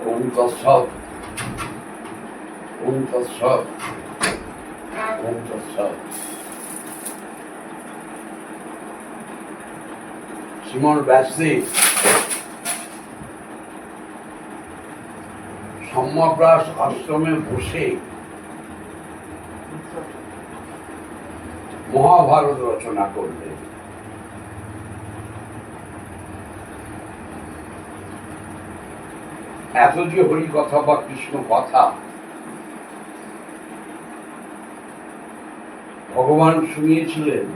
ওম তৎসৎ, ওম তৎসৎ, ওম তৎসৎ। শ্রীমন ব্যাসদেব সম্যপ্রাস আশ্রমে বসে মহাভারত রচনা করলেন। এত যে হরি কথা বা কৃষ্ণ কথা ভগবান শুনিয়েছিলেন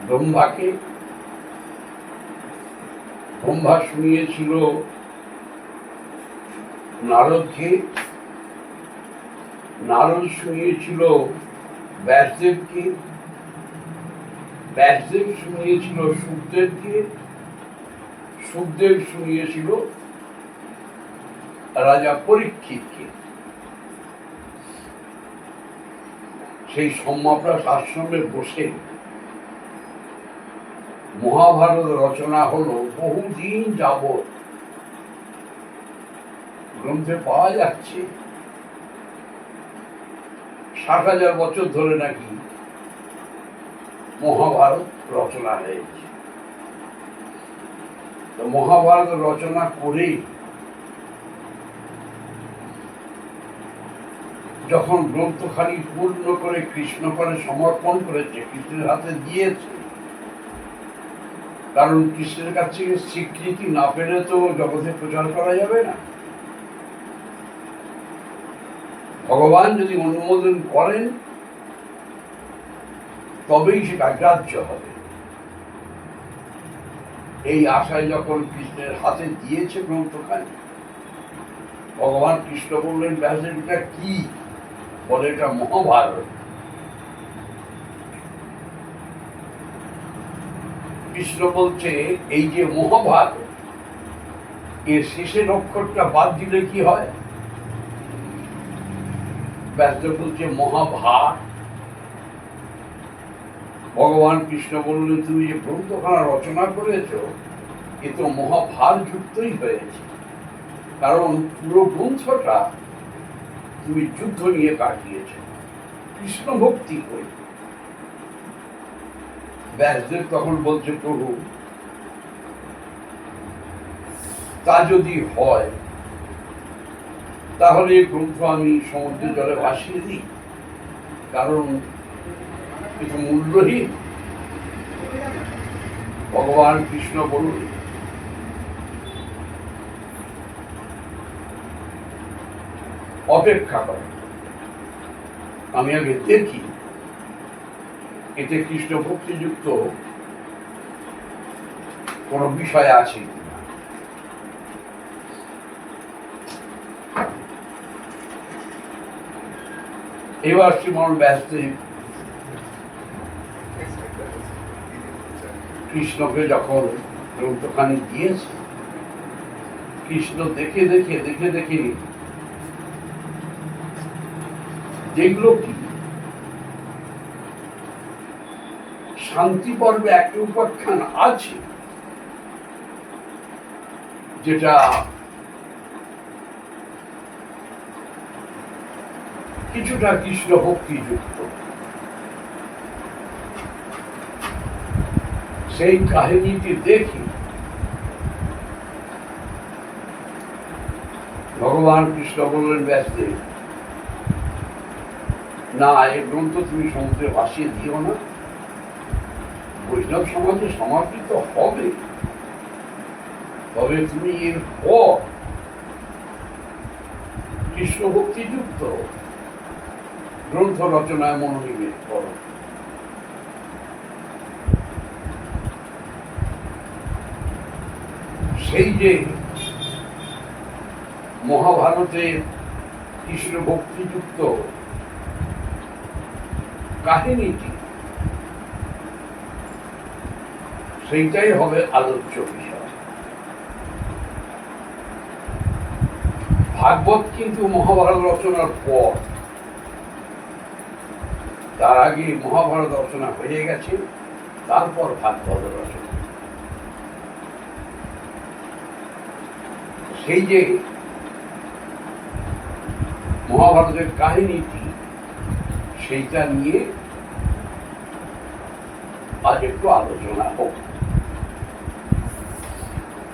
ব্রহ্মাকে, ব্রহ্মা শুনিয়েছিল নারদকে, নারদ শুনিয়েছিল ব্যাসদেবকে, ব্যাসদেব শুনিয়েছিল সুখদেবকে, সুখদেব শুনিয়েছিল রাজা পরীক্ষিতকে। সেই সম্যপ্রাস আশ্রমে বসে মহাভারত রচনা হলো। বহুদিন যাবৎ গ্রন্থে পাওয়া যাচ্ছে ৬০,০০০ বছর ধরে নাকি মহাভারত রচনা হয়েছে। তো মহাভারত রচনা করেই যখন গ্রন্থখানি পূর্ণ করে কৃষ্ণ করে সমর্পণ করেছে, কৃষ্ণের হাতে দিয়েছে, কারণ কৃষ্ণের কাছে স্বীকৃতি না পেলে তো জগতে প্রচার করা যাবে না। ভগবান যদি অনুমোদন করেন তবেই সেটা গ্রাহ্য হবে। এই আশায় যখন কৃষ্ণের হাতে দিয়েছে গ্রন্থখানি, ভগবান কৃষ্ণ বললেন ব্যাসদেব এটা কি? বলে এটা মহাভারত। কৃষ্ণ বলছে এই যে মহাভারত, এর শেষের অক্ষরটা বাদ দিলে কি হয়? ব্যাসদেব বলছে মহাভার। ভগবান কৃষ্ণ বললেন তুমি যে গ্রন্থখানা রচনা করেছ এ তো মহাভার যুক্তই হয়েছে, কারণ পুরো গ্রন্থটা তুমি যুদ্ধ নিয়ে কাটিয়েছ, কৃষ্ণ ভক্তি করে। ব্যাসদেব তখন বলছে প্রভু তা যদি হয় তাহলে গ্রন্থ আমি সমুদ্রের জলে ভাসিয়ে দিই, কারণ কিছু মূল্যহীন। ভগবান কৃষ্ণ বলুন অপেক্ষা করে, আমি আগে দেখি এতে কৃষ্ণ ভক্তিযুক্ত কোন বিষয় আছে। এবার শ্রীমন ব্যাসদেব কৃষ্ণকে যখন গ্রন্থখানি দিয়েছে, কৃষ্ণ দেখে দেখে দেখে দেখে দেখলো কি শান্তি পর্বে একটা উপাখ্যান আছে যেটা কিছুটা কৃষ্ণ ভক্তিযুক্ত। সেই কাহিনীটি দেখি ভগবান কৃষ্ণ বললেন ব্যাসদেব না, এই গ্রন্থ তুমি সমুদ্রে ভাসিয়ে দিও না, বৈষ্ণব সমাজে সমর্পিত হবে, তবে তুমি এর পর কৃষ্ণ ভক্তিযুক্ত গ্রন্থ রচনায় মনোনিবেশ করো। সেই যে মহাভারতের কৃষ্ণ ভক্তিযুক্ত কাহিনীটি, সেইটাই হবে আলোচ্য বিষয়। ভাগবত কিন্তু মহাভারত রচনার পর, তার আগে মহাভারত রচনা হয়ে গেছে, তারপর ভাগবত রচনা। সেই যে মহাভারতের কাহিনীটি, সেইটা নিয়ে আজ একটু আলোচনা হোক।